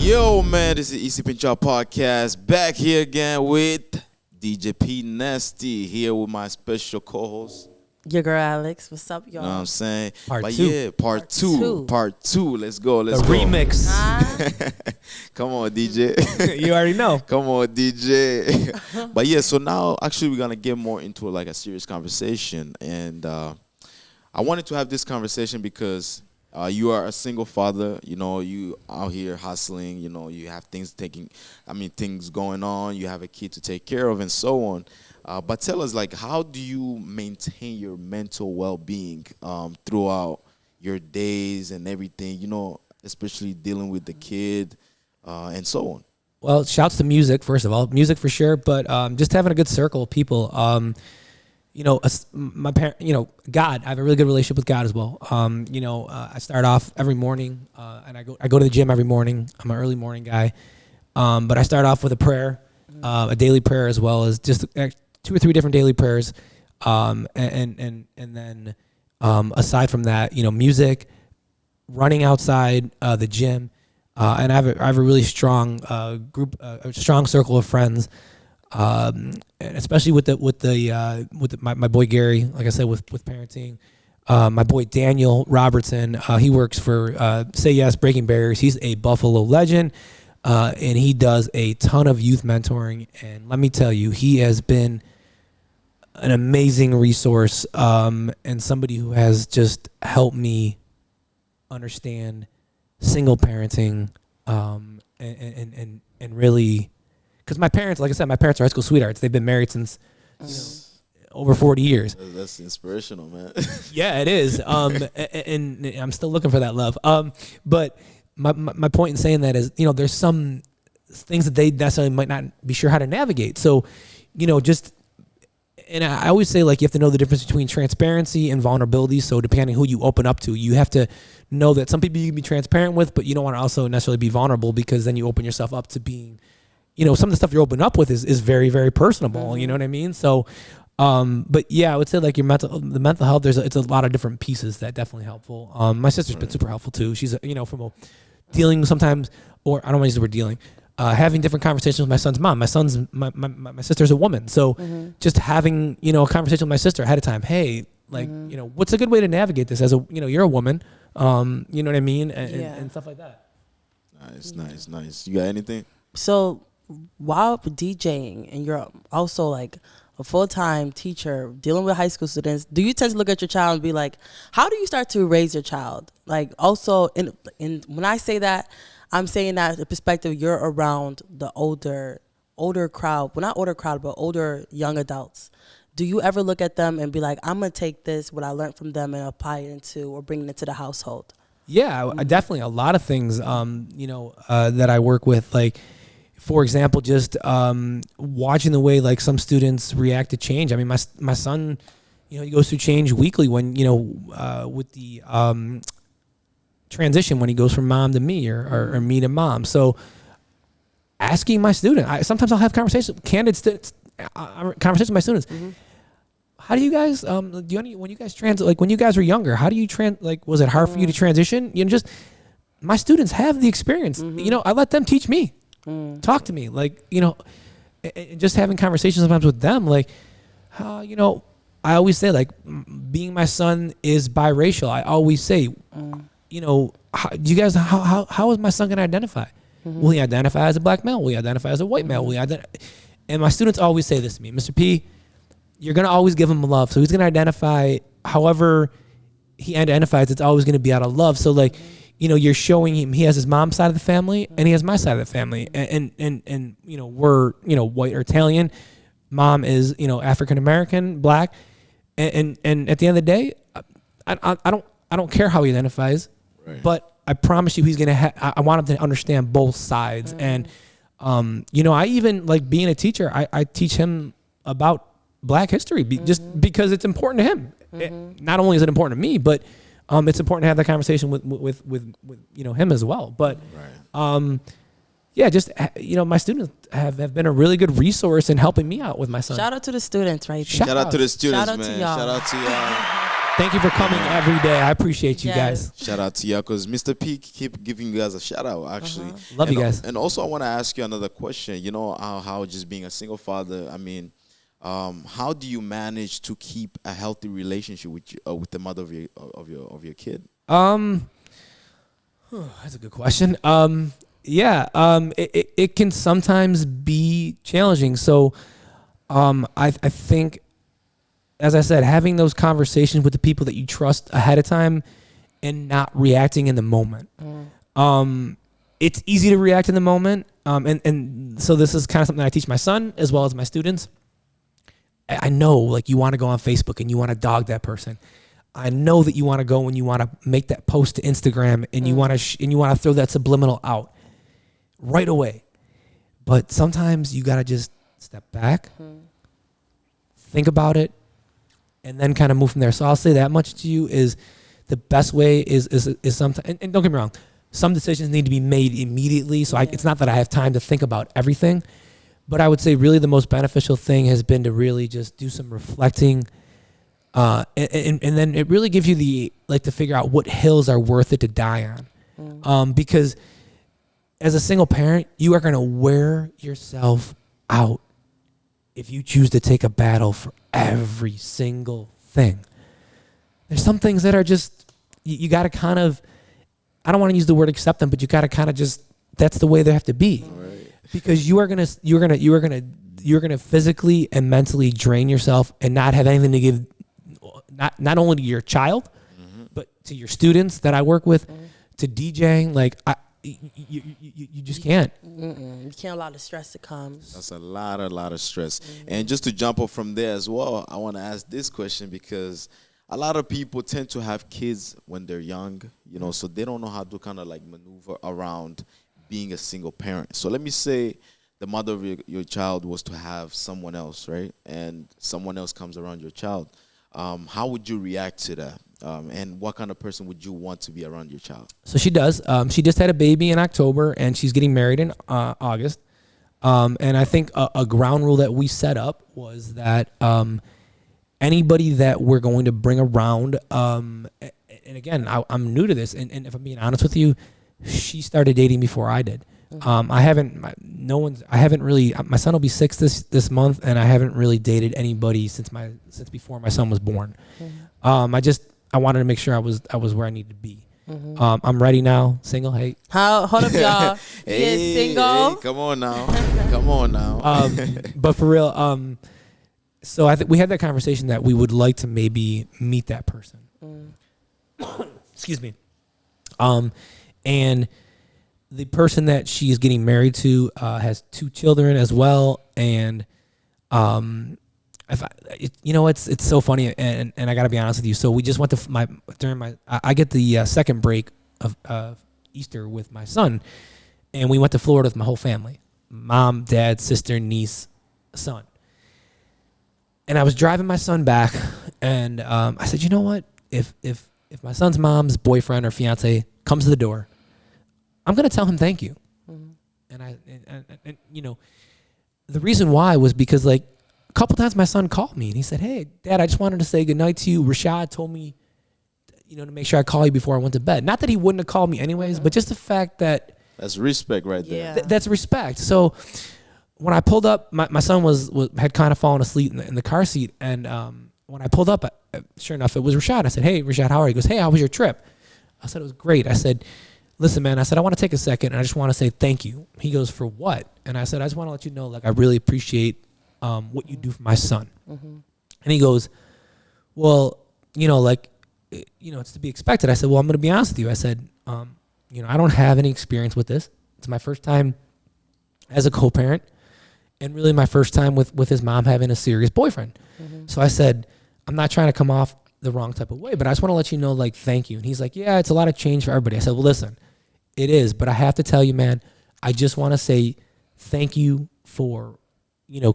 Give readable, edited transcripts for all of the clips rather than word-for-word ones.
Yo, man, this is Easy Pinch Out Podcast. Back here again with Djpnasty. Here with my special co-host. Your girl Alex. What's up, y'all? You know what I'm saying? Part but two. Yeah, part two. Part two. Let's go. Let's go. Remix. Come on, DJ. You already know. Come on, DJ. But yeah, so now actually we're going to get more into like a serious conversation. And I wanted to have this conversation because you are a single father, you know, you out here hustling, you know, you have things going on, you have a kid to take care of and so on. But tell us, like, how do you maintain your mental well-being throughout your days and everything, you know, especially dealing with the kid and so on? Well, shouts to music, first of all. Music for sure, but just having a good circle of people. You know, my parent, you know, God, I have a really good relationship with God as well. You know, I start off every morning and I go to the gym every morning. I'm an early morning guy. But I start off with a prayer, a daily prayer, as well as just 2 or 3 different daily prayers. And then aside from that, you know, music, running outside, the gym, and I have a really strong group, a strong circle of friends. And especially with my boy Gary, like I said, with parenting, my boy Daniel Robertson, he works for Say Yes Breaking Barriers. He's a Buffalo legend, and he does a ton of youth mentoring. And let me tell you, he has been an amazing resource, and somebody who has just helped me understand single parenting, and really. Because my parents, like I said, my parents are high school sweethearts. They've been married since over 40 years. That's inspirational, man. Yeah, it is. And I'm still looking for that love. But my point in saying that is, you know, there's some things that they necessarily might not be sure how to navigate. So, you know, and I always say, like, you have to know the difference between transparency and vulnerability. So depending who you open up to, you have to know that some people you can be transparent with, but you don't want to also necessarily be vulnerable, because then you open yourself up to being, you know, some of the stuff you're open up with is very, very personable. You know what I mean? So, but yeah, I would say like the mental health, it's a lot of different pieces that definitely helpful. My sister's been super helpful too. She's, you know, dealing sometimes, or I don't want to use the word dealing, having different conversations with my son's mom. My sister's a woman. So just having, you know, a conversation with my sister ahead of time. Hey, like, you know, what's a good way to navigate this as a, you know, you're a woman, you know what I mean? And stuff like that. Nice. You got anything? So while DJing and you're also like a full-time teacher dealing with high school students, do you tend to look at your child and be like, how do you start to raise your child? Like, also, in when I say that, I'm saying that the perspective you're around the older crowd, well, not older crowd, but older young adults. Do you ever look at them and be like, I'm going to take this, what I learned from them, and apply it into or bring it into the household? Yeah, definitely. A lot of things, you know, that I work with, like, for example, just watching the way like some students react to change. I mean, my son, you know, he goes through change weekly when, you know, with the transition when he goes from mom to me or me to mom. So asking my student, sometimes I'll have conversations, conversations with my students. How do you guys, when you guys when you guys were younger, how do you was it hard for you to transition? You know, just my students have the experience. You know, I let them teach me. Talk to me, like, you know, just having conversations sometimes with them, like, you know, I always say, like, being my son is biracial. I always say, you know, how is my son going to identify? Will he identify as a black male? Will he identify as a white male? And my students always say this to me, Mr. P, you're going to always give him love. So he's going to identify however he identifies. It's always going to be out of love. So, like, you know, you're showing him he has his mom's side of the family and he has my side of the family. And you know, we're, you know, white or Italian. Mom is, you know, African-American, black. And at the end of the day, I don't care how he identifies, but I promise you he's going to I want him to understand both sides. And, you know, I even, like, being a teacher, I teach him about black history just because it's important to him. Not only is it important to me, but it's important to have that conversation with you know, him as well. But yeah, just, you know, my students have been a really good resource in helping me out with my son. Shout out to the students, right? Shout out to the students, Shout out man. to y'all. Shout out to y'all. Thank you for coming every day. I appreciate you guys. Shout out to you, because Mr. P keep giving you guys a shout out, actually. Love you guys. And also, I want to ask you another question. You know, how just being a single father, I mean, how do you manage to keep a healthy relationship with the mother of your kid? That's a good question. It can sometimes be challenging. So, I think, as I said, having those conversations with the people that you trust ahead of time and not reacting in the moment. It's easy to react in the moment. And so this is kind of something I teach my son as well as my students. I know, like, you want to go on Facebook and you want to dog that person. I know that you want to go and you want to make that post to Instagram and you want to throw that subliminal out right away. But sometimes you got to just step back, think about it, and then kind of move from there. So I'll say that much to you is the best way is sometimes, and don't get me wrong, some decisions need to be made immediately. So it's not that I have time to think about everything, but I would say really the most beneficial thing has been to really just do some reflecting. And then it really gives you to figure out what hills are worth it to die on. Because as a single parent, you are going to wear yourself out if you choose to take a battle for every single thing. There's some things that are just, you got to kind of, I don't want to use the word accept them, but you got to kind of just, that's the way they have to be. Right. Because you're going to physically and mentally drain yourself and not have anything to give, not only to your child, but to your students that I work with, to DJing. Like, you just can't. You can't allow the stress to come. That's a lot of stress. And just to jump up from there as well, I want to ask this question, because a lot of people tend to have kids when they're young, you know, so they don't know how to kind of like maneuver around being a single parent. So let me say the mother of your child was to have someone else, right? And someone else comes around your child. How would you react to that? And what kind of person would you want to be around your child? So she does. She just had a baby in October, and she's getting married in August. And I think a ground rule that we set up was that anybody that we're going to bring around, and again, I'm new to this, and if I'm being honest with you, she started dating before I did. My son will be 6 this month, and I haven't really dated anybody since before my son was born. I wanted to make sure I was where I needed to be. I'm ready now, single. Hey, hold up, y'all. Hey, single. Hey, come on now. But for real, so I think we had that conversation that we would like to maybe meet that person. Excuse me. And the person that she is getting married to has 2 children as well, and it's so funny, and I got to be honest with you. So we just went to I get the second break of Easter with my son, and we went to Florida with my whole family, mom, dad, sister, niece, son. And I was driving my son back, and I said, you know what? If my son's mom's boyfriend or fiance comes to the door, I'm going to tell him thank you. And you know, the reason why was because, like, a couple times my son called me and he said, hey, Dad, I just wanted to say goodnight to you. Rashad told me, to make sure I call you before I went to bed. Not that he wouldn't have called me anyways, but just the fact that. That's respect right there. Yeah. That's respect. So when I pulled up, my son had kind of fallen asleep in the car seat. And when I pulled up, sure enough, it was Rashad. I said, hey, Rashad, how are you? He goes, hey, how was your trip? I said, it was great. I said, listen, man, I want to take a second and I just want to say thank you. He goes, for what? And I said, I just want to let you know, like, I really appreciate what you do for my son. And he goes, well, it's to be expected. I said, well, I'm going to be honest with you. I said, I don't have any experience with this. It's my first time as a co-parent, and really my first time with his mom having a serious boyfriend. So I said, I'm not trying to come off the wrong type of way, but I just want to let you know, like, thank you. And he's like, yeah, it's a lot of change for everybody. I said, well, listen, it is, but I have to tell you, man, I just want to say thank you for,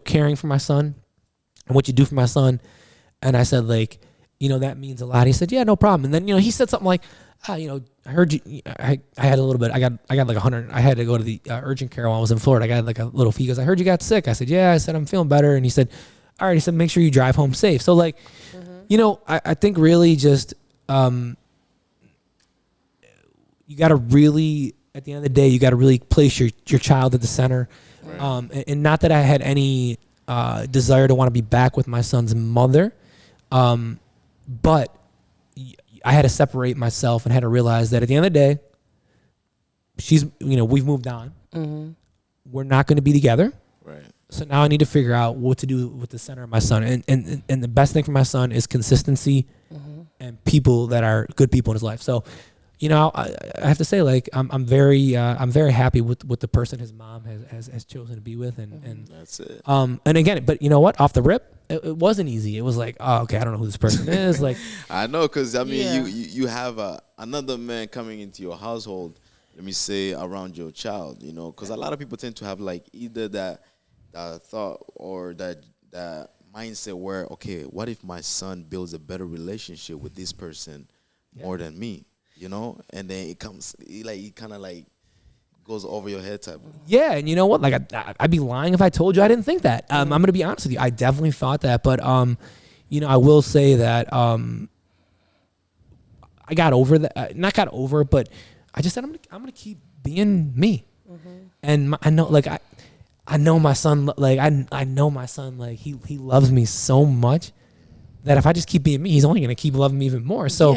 caring for my son and what you do for my son. And I said, like, that means a lot. He said, yeah, no problem. And then, he said something like, I heard you, I had a little bit, I got like 100, I had to go to the urgent care while I was in Florida. I got like a little fee. He goes, I heard you got sick. I said, yeah. I said, I'm feeling better. And he said, all right. He said, make sure you drive home safe. So, like, You know, I think really just you got to really, at the end of the day, you got to really place your child at the center. Right. And not that I had any desire to want to be back with my son's mother, but I had to separate myself and had to realize that at the end of the day, we've moved on. Mm-hmm. We're not going to be together. Right. So now I need to figure out what to do with the center of my son. And the best thing for my son is consistency and people that are good people in his life. So, you know, I have to say, like, I'm very happy with the person his mom has chosen to be with, and that's it. And again, but you know what? Off the rip, it wasn't easy. It was like, oh, okay, I don't know who this person is. Like, I know, because I mean, you have another man coming into your household. Let me say around your child, you know, because a lot of people tend to have like either that thought or that mindset where, okay, what if my son builds a better relationship with this person more than me? You know, and then it kind of like goes over your head type. Yeah, and you know what? Like, I'd be lying if I told you I didn't think that. I'm going to be honest with you. I definitely thought that, but you know, I will say that I got over that. Not got over, but I just said I'm going to keep being me. And I know, like, I know my son. Like, I know my son. Like, he loves me so much that if I just keep being me, he's only going to keep loving me even more. So,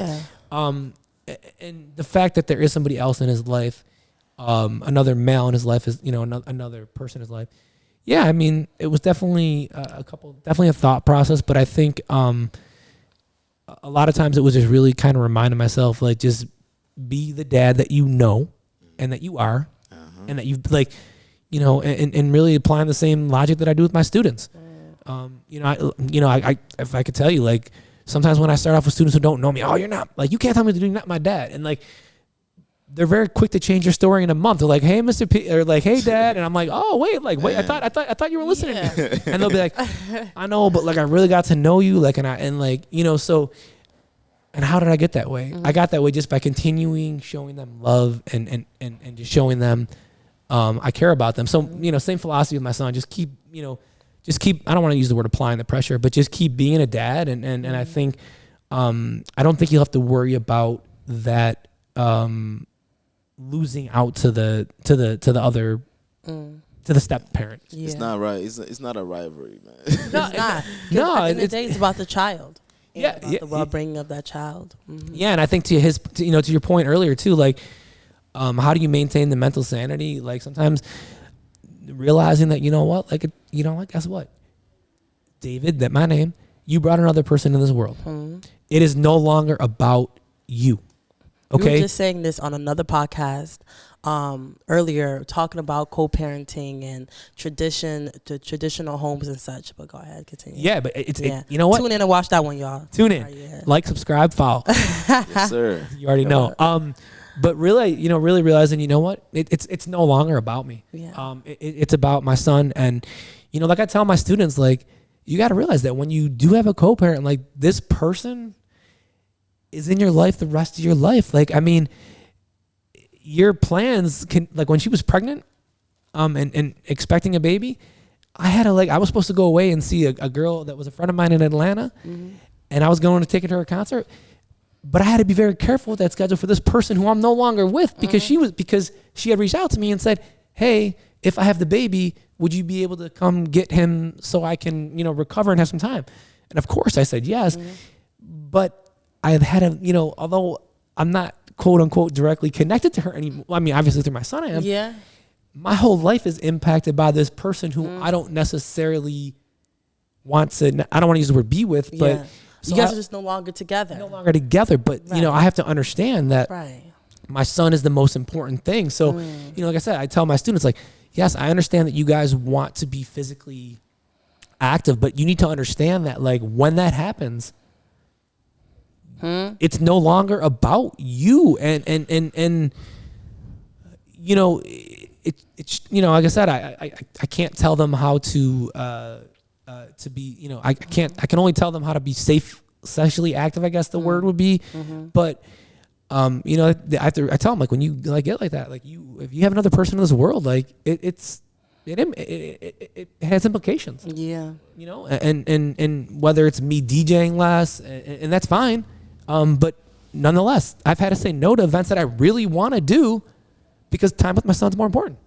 and the fact that there is somebody else in his life, another male in his life, is, you know, another person in his life. Yeah, I mean, it was definitely definitely a thought process, but I think a lot of times it was just really kind of reminding myself, like, just be the dad that you know and that you are, and that you, like, you know, and really applying the same logic that I do with my students. You know, I if I could tell you, like, sometimes when I start off with students who don't know me, oh, you're can't tell me that you're not my dad. And like, they're very quick to change your story in a month. They're like, hey, Mr. P, or like, hey, Dad. And I'm like, oh, wait, I thought you were listening. Yeah. And they'll be like, I know, but like, I really got to know you. Like, and like, you know, so, and how did I get that way? I got that way just by continuing showing them love and just showing them I care about them. So, you know, same philosophy with my son. Just keep, I don't want to use the word applying the pressure, but just keep being a dad. And I think, I don't think you'll have to worry about that, losing out to the other, to the step parent. Yeah. It's not right. It's not a rivalry, man. No, it's not. No, at the end of the day, it's about the child. Yeah. About the well-being of that child. Yeah. And I think to your point earlier too, like, how do you maintain the mental sanity? Like, sometimes realizing that, guess what? David, that my name, you brought another person in this world. It is no longer about you. Okay. We were just saying this on another podcast earlier, talking about co-parenting and traditional homes and such. But go ahead, continue. Yeah, but you know what? Tune in and watch that one, y'all. Tune in, like, subscribe, follow. Yes, sir. You already know. But really, really realizing, you know what? It's no longer about me. Yeah. It's about my son. And, like I tell my students, like, you got to realize that when you do have a co-parent, like, this person is in your life the rest of your life. Like, I mean, your plans can, like, when she was pregnant, and expecting a baby, I was supposed to go away and see a girl that was a friend of mine in Atlanta, and I was going to take her to her concert. But I had to be very careful with that schedule for this person who I'm no longer with, because she had reached out to me and said, hey, if I have the baby, would you be able to come get him so I can, recover and have some time? And of course I said yes. But I've had although I'm not quote unquote directly connected to her anymore. I mean, obviously through my son I am. Yeah. My whole life is impacted by this person who I don't necessarily want to, I don't want to use the word be with, but yeah. So you guys are just no longer together. But, I have to understand that my son is the most important thing. So, like I said, I tell my students, like, yes, I understand that you guys want to be physically active, but you need to understand that, like, when that happens, it's no longer about you. And it's like I said, I can't tell them how to be, I can only tell them how to be safe, sexually active, I guess the word would be. But, I tell them, like, when you, like, get like that, like, if you have another person in this world, like, it's it has implications. Yeah. You know, and whether it's me DJing less, and that's fine, but nonetheless, I've had to say no to events that I really want to do because time with my son's more important.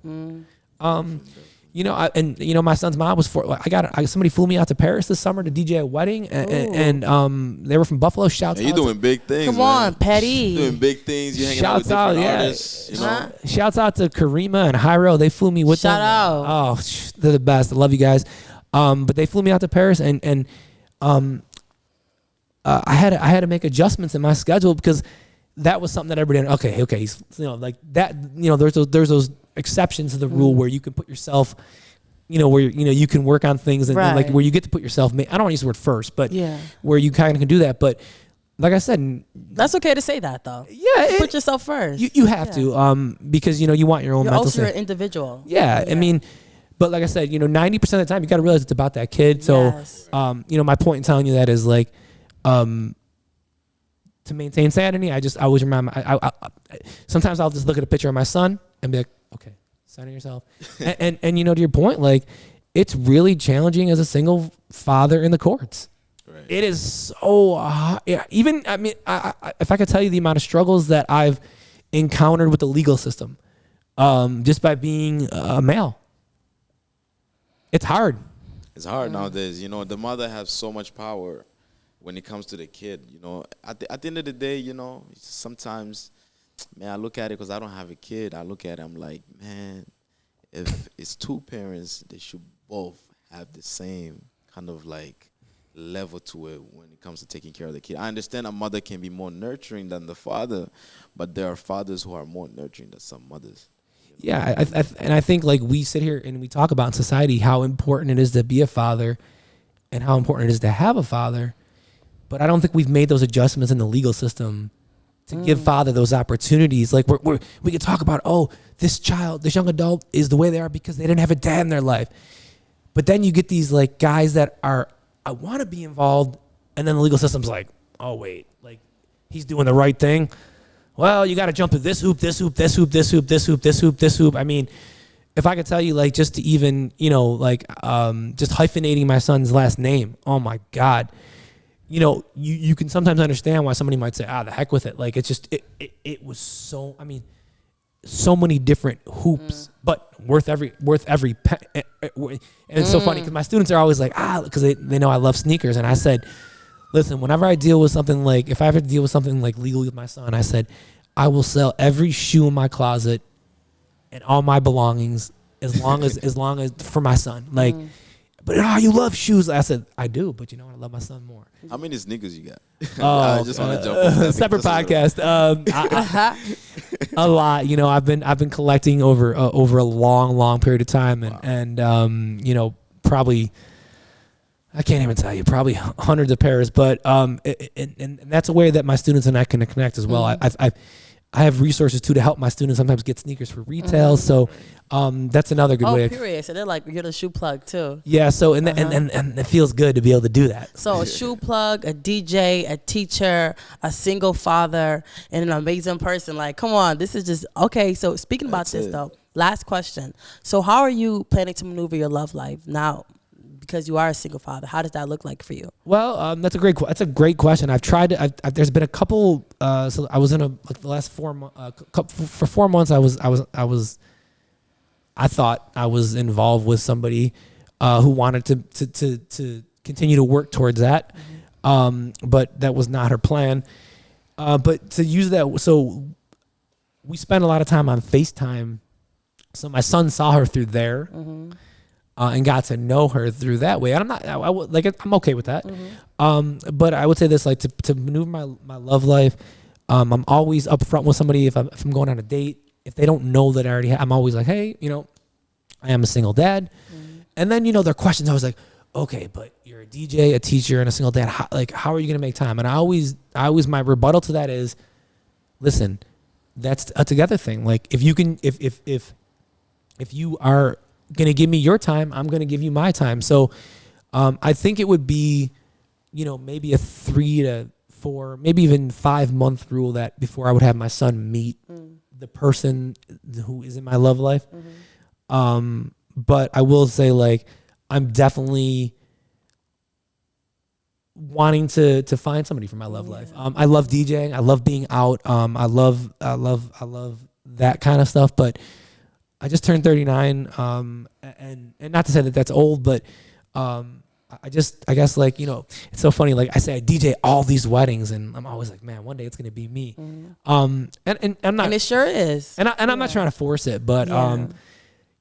You know, my son's mom was somebody flew me out to Paris this summer to DJ a wedding, and they were from Buffalo. Shouts out! You're doing big things. Come man. on, Petty. Doing big things. You're hanging out with different artists. You know? Shouts out to Karima and Hyro. They flew me with them. Shout out. Oh, they're the best. I love you guys. But they flew me out to Paris, and I had to make adjustments in my schedule because that was something that everybody. Okay, he's, you know, like that. You know, there's those exceptions to the rule where you can put yourself, you know, where you can work on things and like where you get to put yourself. I don't want to use the word first, but where you kind of can do that. But like I said, that's okay to say that though. Yeah, put yourself first. You have to, because you know you want your own You're mental also state. an individual. Yeah, I mean, but like I said, you know, 90% of the time you got to realize it's about that kid. So, you know, my point in telling you that is like, to maintain sanity, I always remind sometimes I'll just look at a picture of my son and be like, okay, center yourself. and you know, to your point, like it's really challenging as a single father in the courts. Right. It is so hard. Yeah, even, I mean, if I could tell you the amount of struggles that I've encountered with the legal system, just by being a male, it's hard. It's hard nowadays. You know, the mother has so much power when it comes to the kid. You know, at the end of the day, you know, sometimes, man, I look at it because I don't have a kid. I look at it, I'm like, man, if it's two parents, they should both have the same kind of like level to it when it comes to taking care of the kid. I understand a mother can be more nurturing than the father, but there are fathers who are more nurturing than some mothers. Yeah, I think like we sit here and we talk about in society how important it is to be a father and how important it is to have a father, but I don't think we've made those adjustments in the legal system to give father those opportunities. Like we could talk about, oh, this young adult is the way they are because they didn't have a dad in their life. But then you get these like guys that are, I want to be involved, and then the legal system's like, oh wait, like he's doing the right thing. Well, you got to jump through this hoop, this hoop, this hoop, this hoop, this hoop, this hoop, this hoop. I mean, if I could tell you, like, just to even, you know, like, just hyphenating my son's last name. Oh my God. You know, you can sometimes understand why somebody might say, the heck with it. Like, it's just, it was so, I mean, so many different hoops, but worth every pen. And it's so funny because my students are always like, because they know I love sneakers. And I said, listen, whenever I deal with something like, if I have to deal with something like legally with my son, I said, I will sell every shoe in my closet and all my belongings as long as for my son. Like, but you love shoes. I said, I do, but you know what? I love my son more. How many sneakers you got? I just want to jump on that. Separate podcast. A lot. You know, I've been collecting over a long period of time, and you know, probably, I can't even tell you, probably hundreds of pairs. But and that's a way that my students and I can connect as well. I have resources too to help my students sometimes get sneakers for retail. So that's another good way. Oh, period. So they're like, you're the shoe plug too. Yeah. So and it feels good to be able to do that. So a shoe plug, a DJ, a teacher, a single father, and an amazing person. Like, come on, this is just okay. So speaking about this though, last question. So how are you planning to maneuver your love life now? Because you are a single father, how does that look like for you? Well, that's a great question. I've tried to. There's been a couple. So I was in the last 4 months. For 4 months, I thought I was involved with somebody who wanted to continue to work towards that, but that was not her plan. But to use that, so we spent a lot of time on FaceTime. So my son saw her through there. And got to know her through that way. And I'm okay with that. But I would say this, like to maneuver my love life, I'm always upfront with somebody if I'm going on a date. If they don't know that I already I'm always like, hey, you know, I am a single dad. And then, you know, their questions, I was like, okay, but you're a DJ, a teacher, and a single dad. How are you going to make time? And I always, my rebuttal to that is, listen, that's a together thing. Like if you can, if you are going to give me your time, I'm going to give you my time. So I think it would be, you know, maybe a 3 to 4, maybe even 5 month rule that before I would have my son meet the person who is in my love life. But But I will say, like, I'm definitely wanting to find somebody for my love life. I love DJing. I love being out. I love that kind of stuff. But I just turned 39. And not to say that that's old, but I guess, like, you know, it's so funny. Like, I say I DJ all these weddings, and I'm always like, man, one day it's gonna be me. And I'm not, and it sure is. And I'm not trying to force it, but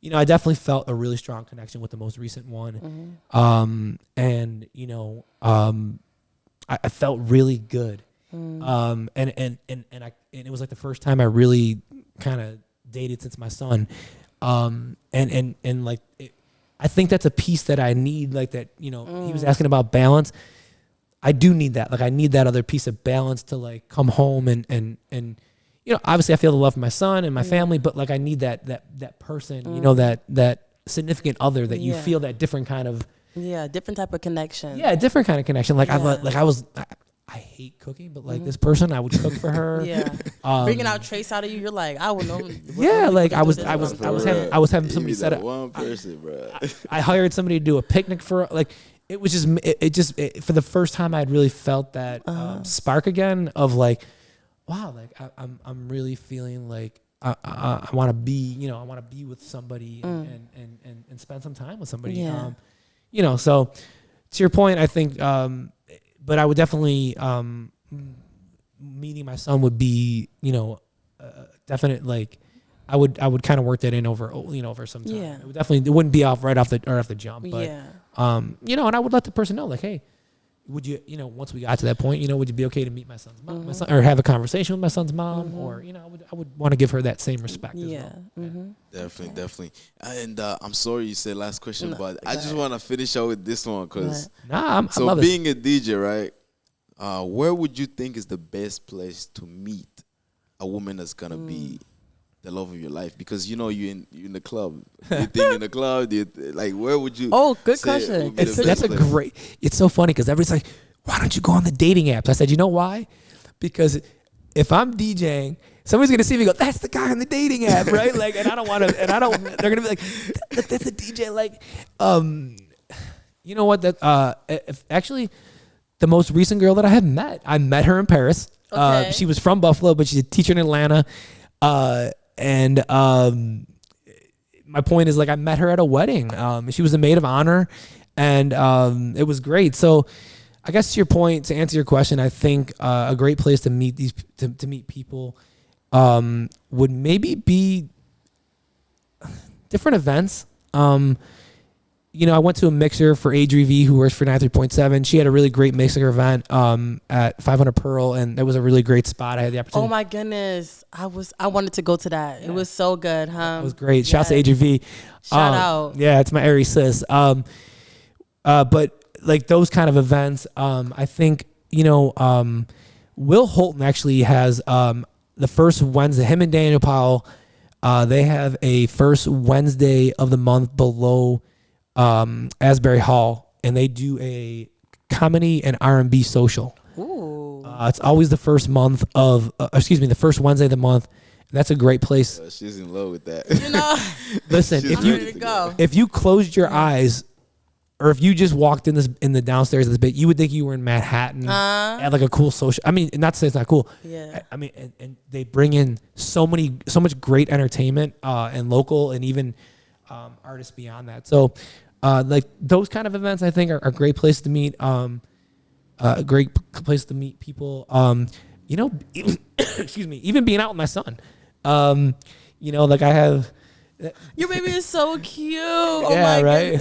you know, I definitely felt a really strong connection with the most recent one. And you know, I felt really good. And it was like the first time I really kind of dated since my son. And like I think that's a piece that I need, like that, you know, he was asking about balance. I do need that. Like, I need that other piece of balance to, like, come home and you know, obviously I feel the love for my son and my family, but, like, I need that person, you know, that significant other that you feel that different kind of different type of connection. Yeah, different kind of connection. Like, I hate cooking, but, like, this person, I would cook for her. Bringing out trace out of you, you're like, I would know. Like, I was having somebody set up. One person, bro. I hired somebody to do a picnic for, like, it was just for the first time I'd really felt that spark again of, like, wow, like I'm really feeling like I want to be, you know, I want to be with somebody and spend some time with somebody. You know, so to your point, I think. But I would definitely meeting my son would be, you know, definite. Like, I would kind of work that in over some time. It wouldn't be right off the jump. But you know, and I would let the person know, like, hey, would you, you know, once we got to that point, you know, would you be okay to meet my son's mom, or have a conversation with my son's mom, or, you know, I would want to give her that same respect as well. Definitely. And I'm sorry you said last question, but I just want to finish out with this one because I love being a DJ, right? Where would you think is the best place to meet a woman that's gonna be the love of your life? Because, you know, you're in the club. You think in the club, like, where would you? Oh, good question. That's a great. It's so funny because everybody's like, why don't you go on the dating apps? I said, you know why? Because if I'm DJing, somebody's gonna see me go, that's the guy on the dating app, right? Like, and I don't want to, they're gonna be like, that's a DJ. Like, you know what? Actually, the most recent girl that I met her in Paris. Okay. She was from Buffalo, but she's a teacher in Atlanta. And my point is, like, I met her at a wedding. She was a maid of honor, and it was great. So, I guess to your point, to answer your question, I think a great place to meet to meet people would maybe be different events. You know, I went to a mixer for Adri V, who works for 93.7. She had a really great mixer event at 500 Pearl, and that was a really great spot. I had the opportunity. Oh my goodness, I wanted to go to that. It was so good, huh? It was great. Shouts to Adri V. Shout out. Yeah, it's my Aries sis. But like those kind of events, I think, you know, Will Holton actually has the first Wednesday. Him and Daniel Powell, they have a first Wednesday of the month below Asbury Hall, and they do a comedy and R&B social. Ooh. It's always the first the first Wednesday of the month. That's a great place. She's in love with that. You know, Listen, if you closed your eyes, or if you just walked in the downstairs of this bit, you would think you were in Manhattan at like a cool social. I mean, not to say it's not cool. Yeah. I mean, and they bring in so much great entertainment and local and even artists beyond that. So, like those kind of events, I think are a great place to meet. A great place to meet people. You know, excuse me, even being out with my son. You know, like I have. Your baby is so cute. Yeah, right.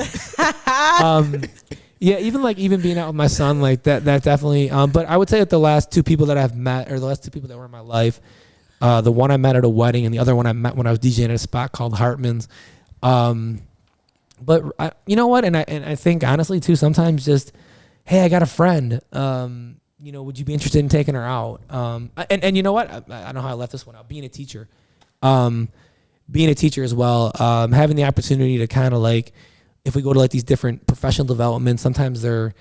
Yeah, even being out with my son, like that definitely. But I would say that the last two people that I've met, or the last two people that were in my life, the one I met at a wedding, and the other one I met when I was DJing at a spot called Hartman's. But you know what? And I think honestly too, sometimes just, hey, I got a friend. You know, would you be interested in taking her out? And you know what? I don't know how I left this one out. Being a teacher as well, having the opportunity to kind of like, if we go to like these different professional developments, sometimes they're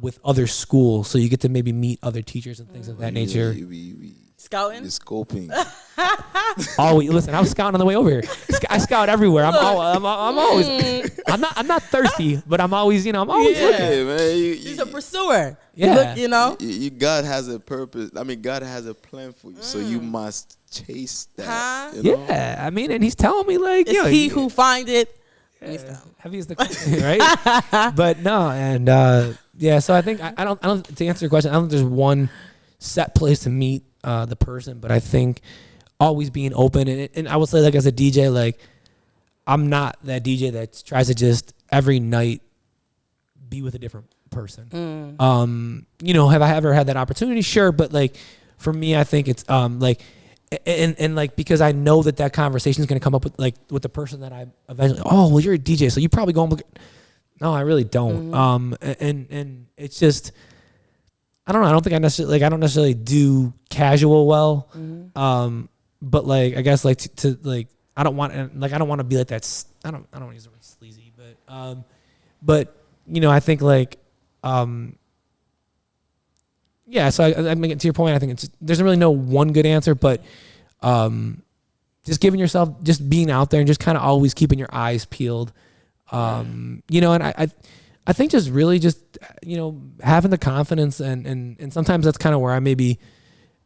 with other schools, so you get to maybe meet other teachers and things of that nature. Scouting? Scoping. Always listen. I was scouting on the way over here. I scout everywhere. I'm always. I'm not thirsty, but I'm always. I'm always looking. Yeah, man. He's a pursuer. Yeah. God has a purpose. I mean, God has a plan for you, so you must chase that. Huh? Yeah, I mean, and he's telling me like, it's he who find it. Heavy is the right, but no, and yeah. So I think I don't. To answer your question, I don't think there's one set place to meet the person, but I think always being open, and I would say like as a DJ, like I'm not that DJ that tries to just every night be with a different person. Have I ever had that opportunity? Sure, but like for me, I think it's like. And like because I know that conversation is going to come up with the person that I eventually. Oh well, you're a DJ, so you probably go. No, I really don't. And it's just I don't know. I don't think I don't necessarily do casual well. But like I guess like to like I don't want to be like that. I don't want to use the word sleazy, but I think like yeah, so I mean, to your point, I think there's really no one good answer, but just giving yourself, just being out there and just kind of always keeping your eyes peeled, and I think just really just, having the confidence and sometimes that's kind of where I maybe,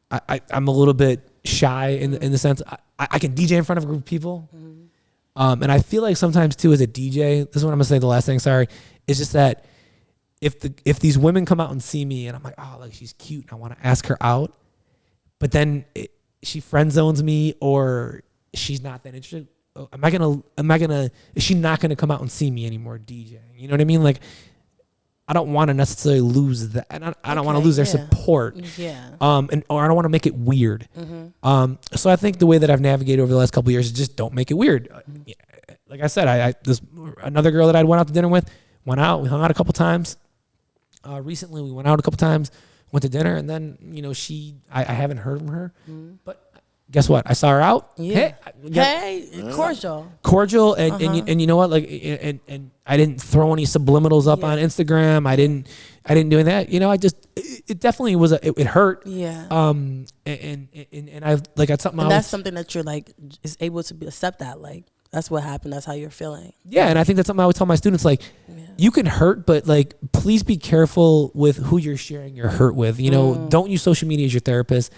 I'm a little bit shy in the sense I can DJ in front of a group of people. And I feel like sometimes too as a DJ, this is what I'm gonna say the last thing, sorry, is just that if these women come out and see me and I'm like, oh, like she's cute and I want to ask her out, but then she friend zones me or she's not that interested. Is she not gonna come out and see me anymore DJing? You know what I mean? Like, I don't want to necessarily lose that, and I don't want to lose their support. Yeah. Or I don't want to make it weird. So I think the way that I've navigated over the last couple of years is just don't make it weird. Like I said, this another girl that I went out to dinner with, we hung out a couple times. Recently, we went out a couple times, went to dinner, and then I haven't heard from her, but guess what? I saw her out. Yeah. Hey, cordial, and you know what? Like, and I didn't throw any subliminals up on Instagram. I didn't do any of that. It definitely was it hurt. Yeah. And I like that's something. And that's something that you're like is able to accept that like. That's what happened. That's how you're feeling. Yeah, and I think that's something I always tell my students. Like, you can hurt, but like, please be careful with who you're sharing your hurt with. Don't use social media as your therapist.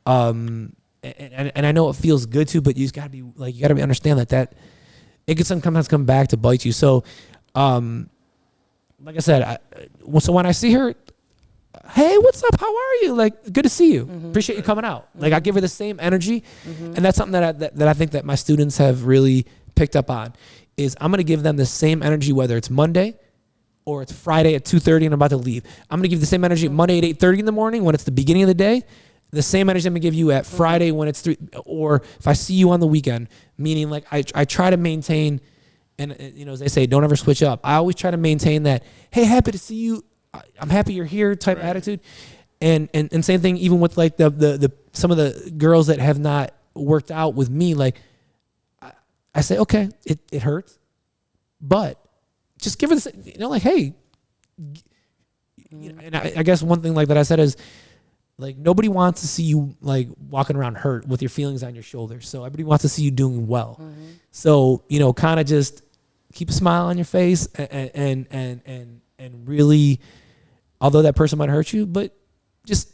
And I know it feels good to, but you just gotta be like, you gotta understand that it can sometimes come back to bite you. So, like I said, so when I see her, hey, what's up? How are you? Like, good to see you. Appreciate you coming out. Like, I give her the same energy, and that's something that I think that my students have really picked up on. Is I'm gonna give them the same energy whether it's Monday or it's Friday at 2:30 and I'm about to leave. I'm gonna give the same energy Monday at 8:30 in the morning when it's the beginning of the day. The same energy I'm gonna give you at Friday when it's 3, or if I see you on the weekend. Meaning, like I try to maintain, and as they say, don't ever switch up. I always try to maintain that. Hey, happy to see you. I'm happy you're here type attitude, and same thing even with like the some of the girls that have not worked out with me. Like I say, okay, it hurts, but just give her this. Like hey, and I guess one thing like that I said is like nobody wants to see you like walking around hurt with your feelings on your shoulders. So everybody wants to see you doing well. So kind of just keep a smile on your face and really. Although that person might hurt you, but just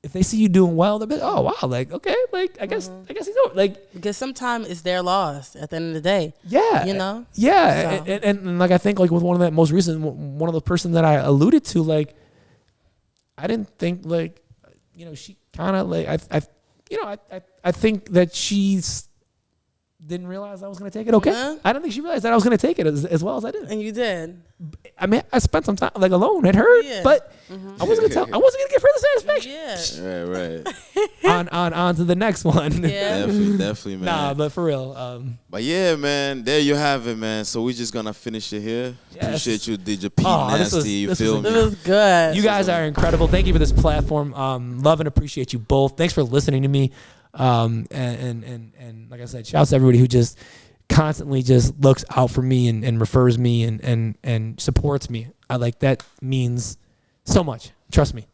if they see you doing well, they'll be like, oh wow, like okay, like I guess he's over. Like because sometimes it's their loss at the end of the day. Yeah, Yeah, so. And like I think like with one of that most recent one of the person that I alluded to, like I didn't think like she kind of like I think that she's didn't realize I was going to take it. Okay. I don't think she realized that I was going to take it as well as I did. And you did. I mean, I spent some time like alone. It hurt, but I wasn't going to give her the satisfaction. Yeah. Right. On to the next one. Yeah. Definitely, man. Nah, but for real. But yeah, man, there you have it, man. So we're just going to finish it here. Yes. Appreciate you, Djpnasty. You feel me? It was good. You guys are incredible. Thank you for this platform. Love and appreciate you both. Thanks for listening to me. And like I said, shouts to everybody who just constantly just looks out for me and refers me and supports me. I like that means so much. Trust me.